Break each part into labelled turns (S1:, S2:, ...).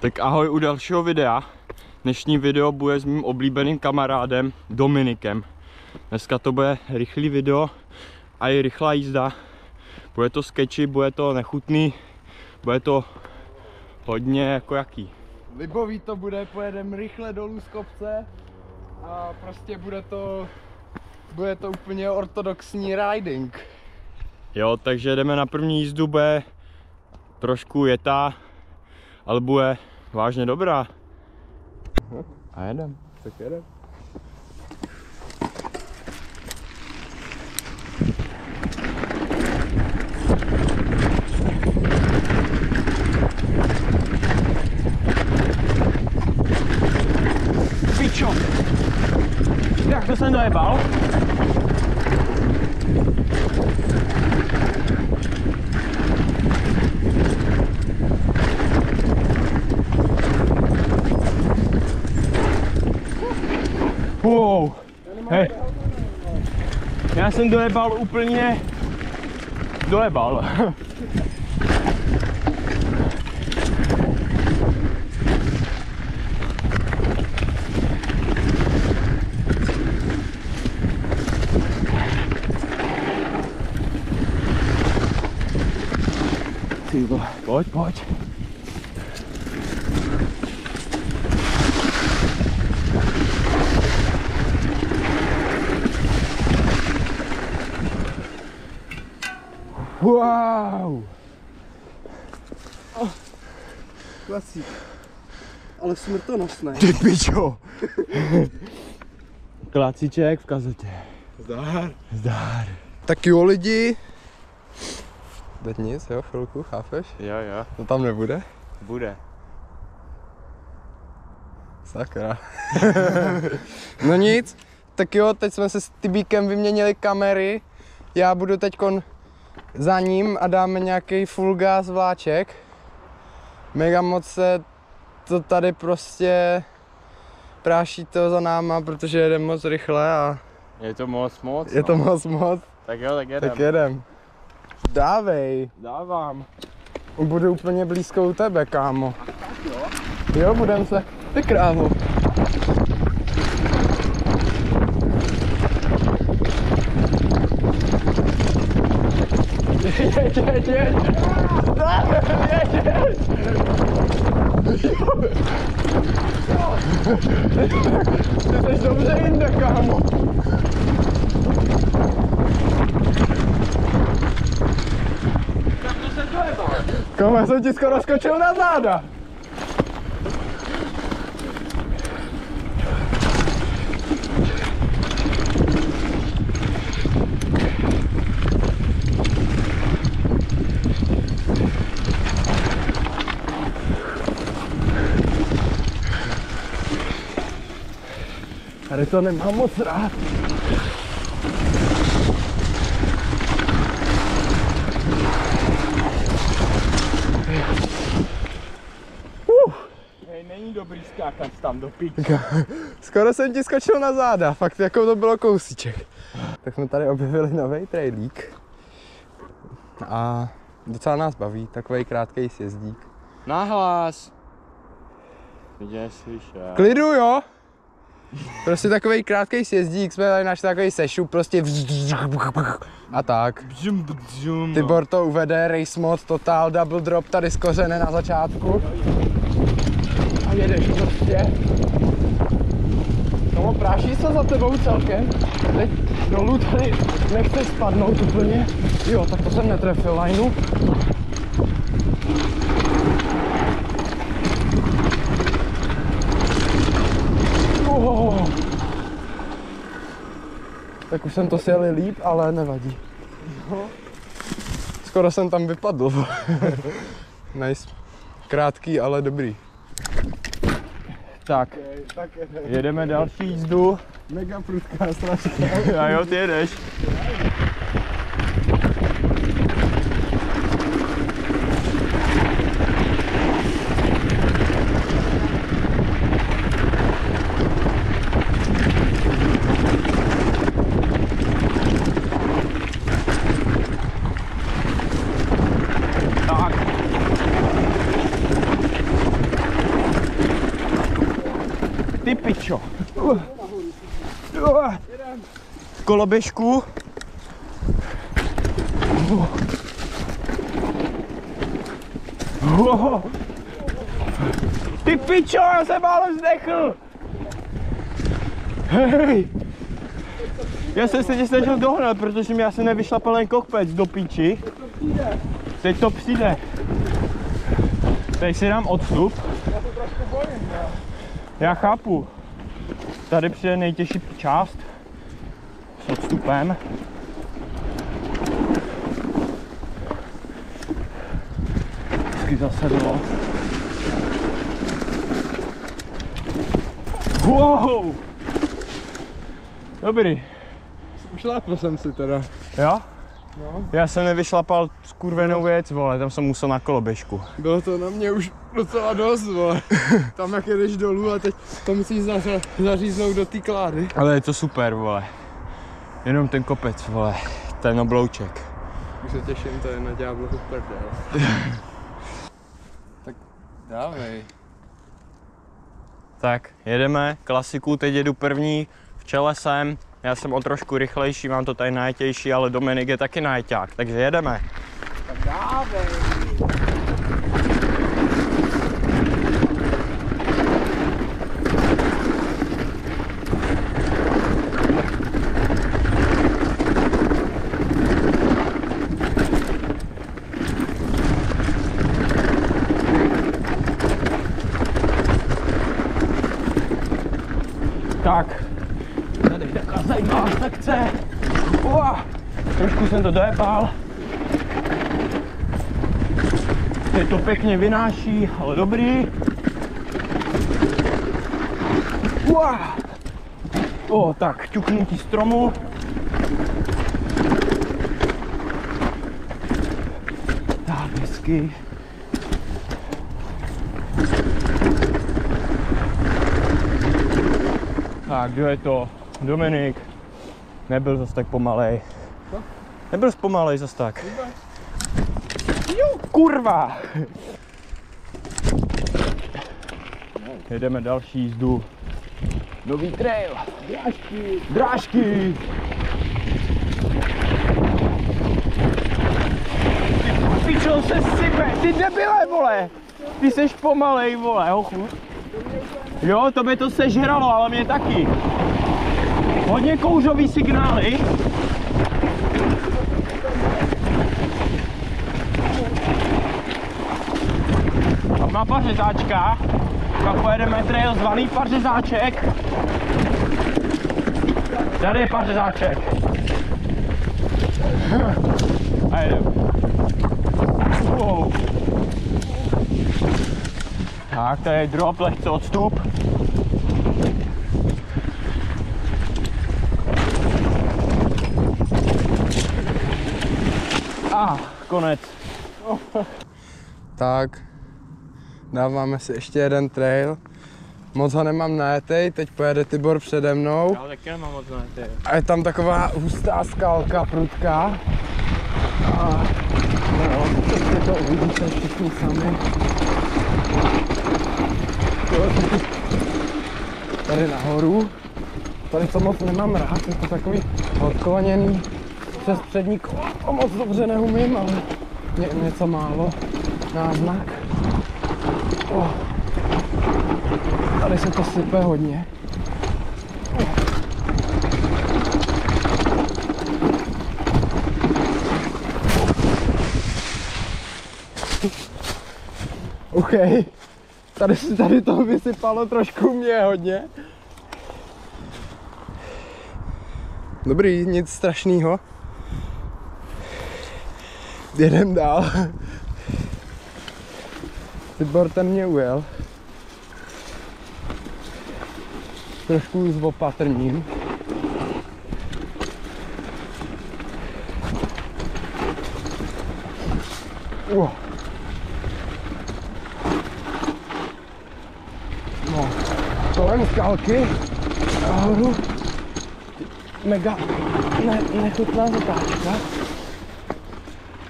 S1: Tak ahoj u dalšího videa. Dnešní video bude s mým oblíbeným kamarádem Dominikem. Dneska to bude rychlý video a i rychlá jízda. Bude to sketchy, bude to nechutný, bude to hodně jako jaký.
S2: Libový to bude, pojedeme rychle dolů z kopce a prostě bude to úplně ortodoxní riding.
S1: Jo, takže jdeme na první jízdu, bude trošku jetá, ale bude vážně dobrá. A jedem.
S2: Tak jedem.
S1: Pičo! Jak to jsem dojebal? Wow. Hej. Já jsem dojebal úplně... Dojebal. Pojď, pojď. Wow!
S2: Klasík. Ale smrtonosný.
S1: Ty pičo! Klacíček v kazetě.
S2: Zdár.
S1: Zdár.
S2: Tak jo lidi. Teď nic, jo, chvilku, chápeš?
S1: Jo.
S2: To tam nebude?
S1: Bude.
S2: Sakra. No nic, tak jo, teď jsme se s Tybíkem vyměnili kamery. Já budu teďkon za ním a dáme nějaký full gas vláček. Mega moc se to tady prostě práší to za náma, protože jedeme moc rychle a
S1: Je to moc.
S2: je to moc.
S1: Tak jo, tak jedem.
S2: Tak jedem. Dávej.
S1: Dávám.
S2: Budu úplně blízko u tebe, kámo. Jo, budem se. Ty krávo. Jeď. Ty jsi dobře jinde, kámo. Kámo, já jsem ti skoro skočil na záda. Tady to nemám moc rád.
S1: Hej, není dobrý skákat tam do piči.
S2: Skoro jsem ti skočil na záda, fakt jako to bylo kousíček. Tak jsme tady objevili nový trailík. A docela nás baví, takovej krátkej sjezdík.
S1: Nahlas. Viděl, slyšel.
S2: Klidu, jo? Prostě takovej krátkej sjezdík, jsme tady našli takový sešup, prostě a tak. Tibor to uvede, race mod, total, double drop tady z kořene na začátku. A jedeš prostě. No, práší se za tebou celkem. Teď dolů tady nechce spadnout úplně. Jo, tak to jsem netrefil lineu. Tak už jsem to sjeli líp, ale nevadí. Skoro jsem tam vypadl. Nice. Krátký, ale dobrý.
S1: Tak, jedeme další jízdu.
S2: Mega prudká strašně.
S1: A jo, ty jedeš. Koloběžku. Ty pičo, já jsem málo zdechl. Hej. Já jsem se tě snažil dohnat, protože mi asi nevyšlapal jen kokpec do píči. Teď to přijde. Teď si dám odstup.
S2: Já to trošku bojím, ne?
S1: Já chápu. Tady přijde nejtěžší část. S odstupem. Vždycky zasedlo. Wow! Dobrý.
S2: Ušlápl jsem si teda.
S1: Jo?
S2: No.
S1: Já jsem nevyšlapal skurvenou věc, vole, tam jsem musel na koloběžku.
S2: Bylo to na mě už docela dost, vole. Tam jak jedeš dolů a teď to musíš zaříznout do té klády.
S1: Ale je to super, vole. Jenom ten kopec, vole, ten oblouček.
S2: Už se těším, to je na ďáblovu prdel. Tak dávej.
S1: Tak, jedeme, klasiku, teď jedu první, v čele jsem. Já jsem o trošku rychlejší, mám to tady najetější, ale Dominik je taky najeťák, takže jedeme.
S2: Tak dávej.
S1: Tak, tady taková zajímavá sekce. Trošku jsem to dojebal. Teď to pěkně vynáší, ale dobrý. Tak, ťuknutí stromu. Tak, hezky. Tak, kdo je to? Dominik. Nebyl zas tak pomalej.
S2: Co?
S1: Nebyl pomalej zas tak. Jo, kurva! Jedeme další jízdu. Nový trail. Drážky. Drážky. Ty pičo se sype. Ty debile, vole. Ty seš pomalej, vole, hochu. Jo, to by to sežralo, ale mě taky. Hodně kouřový signály. Má pařezáčka. Pak pojedeme trail zvaný pařezáček. Tady je pařezáček. A jedeme. Wow. Tak, tady je drop, lehce odstup. Konec.
S2: Tak, dáváme si ještě jeden trail. Moc ho nemám najetej, teď pojede Tibor přede mnou.
S1: Já taky nemám moc najetej.
S2: A je tam taková hustá skalka, prudká. A no, teď to uvidíte všichni sami. Tady nahoru. Tady to moc nemám rád, je to takový odkloněný přes přední kola. To moc dobře neumím, ale něco málo. Náznak. Tady se to sype hodně. OK. Tady to vysypalo trošku mě hodně. Dobrý, nic strašného. Jedem dál. Tibor ten mě ujel. Trošku zopatrním. No, kolem skalky nahoru mega nechutná zatáčka.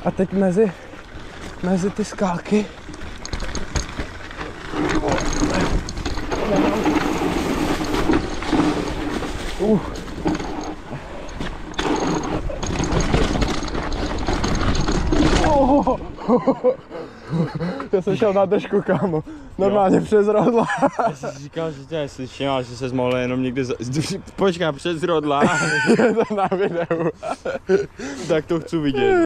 S2: A teď mezi ty skalky Já jsem šel na držku, kámo. Normálně přes rodla.
S1: Já jsem si říkal, že tě neslyším, ale že se mohl jenom někde počkej, přes rodla.
S2: Je to na videu.
S1: Tak to chci vidět.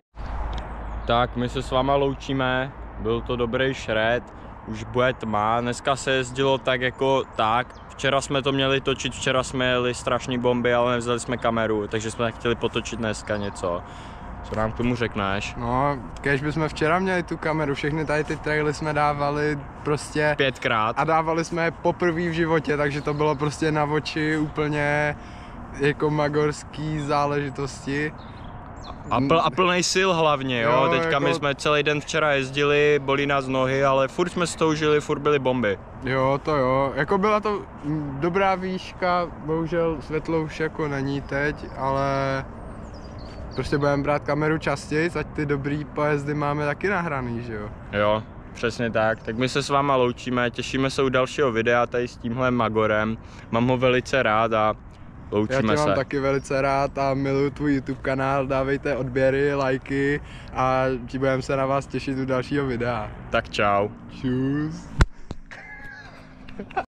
S1: Tak, my se s váma loučíme. Byl to dobrý šred. Už bude tma. Dneska se jezdilo tak jako tak. Včera jsme to měli točit, včera jsme jeli strašný bomby, ale nevzali jsme kameru, takže jsme chtěli potočit dneska něco. Co nám k tomu řekneš?
S2: No, když bychom včera měli tu kameru, všechny tady ty traily jsme dávali prostě
S1: 5krát.
S2: a dávali jsme je poprvé v životě, takže to bylo prostě na oči úplně jako magorský záležitosti.
S1: A plnej sil hlavně, jo. Teďka jako... my jsme celý den včera jezdili, bolí nás nohy, ale furt jsme stoužili, furt byly bomby.
S2: Jo, to jo, jako byla to dobrá výška, bohužel světlo už jako není teď, ale prostě budeme brát kameru častěji, ať ty dobrý pojezdy máme taky nahraný, že jo?
S1: Jo, přesně tak. Tak my se s váma loučíme, těšíme se u dalšího videa tady s tímhle Magorem. Mám ho velice rád a loučíme se.
S2: Já tě mám taky velice rád a miluji tvůj YouTube kanál, dávejte odběry, lajky a budeme se na vás těšit u dalšího videa.
S1: Tak čau.
S2: Čus.